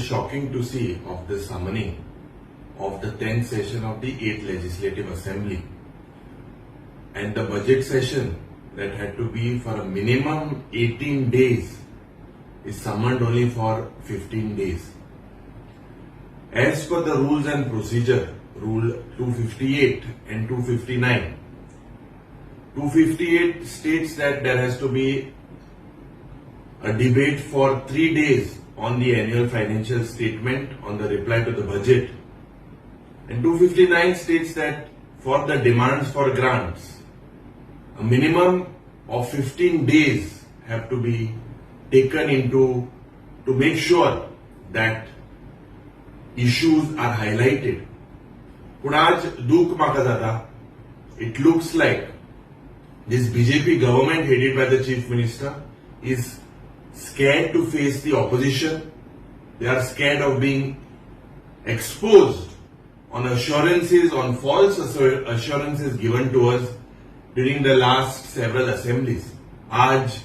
is shocking to see of the summoning of the 10th session of the 8th Legislative Assembly, and the budget session that had to be for a minimum 18 days is summoned only for 15 days. As per the rules and procedure, Rule 258 and 259, 258 states that there has to be a debate for 3 days on the annual financial statement on the reply to the budget, and 259 states that for the demands for grants, a minimum of 15 days have to be taken into to make sure that issues are highlighted. But आज दुख म्हाका जाता, it looks like this BJP government headed by the Chief Minister is scared to face the opposition. They are scared of being exposed on assurances, on false assurances given to us during the last several assemblies. Aaj,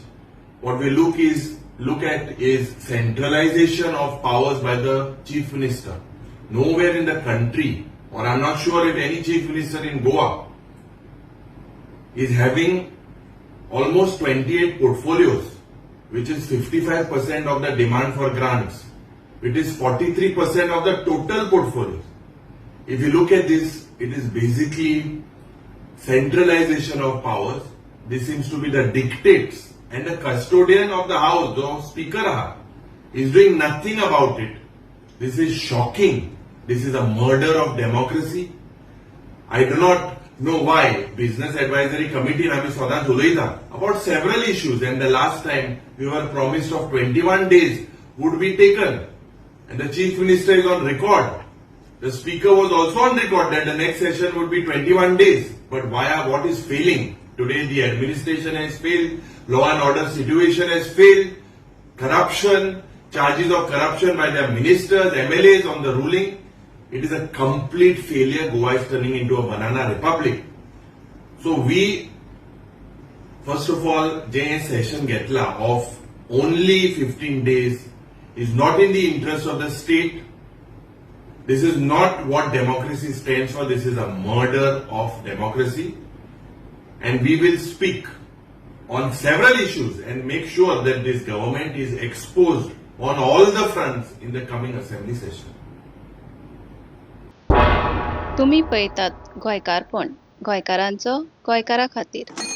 what we look at is centralization of powers by the Chief Minister. Nowhere in the country, or I'm not sure if any Chief Minister in Goa is having almost 28 portfolios, which is 55% of the demand for grants. It is 43% of the total portfolios. If you look at this, it is basically centralization of powers. This seems to be the dictates, and the custodian of the house, the speaker, is doing nothing about it. This is shocking. This is a murder of democracy. I do not know why Business Advisory Committee about several issues, and the last time we were promised of 21 days would be taken, and the Chief Minister is on record. The Speaker was also on record that the next session would be 21 days. But what is failing? Today the administration has failed, law and order situation has failed, corruption, charges of corruption by the ministers, MLAs on the ruling. It is a complete failure. Goa is turning into a banana republic. So we, first of all, JS session getla of only 15 days is not in the interest of the state. This is not what democracy stands for. This is a murder of democracy. And we will speak on several issues and make sure that this government is exposed on all the fronts in the coming assembly session. तुम्ही पळयतात गोंयकारपण, गोंयकारांचो गोंयकारा खातीर.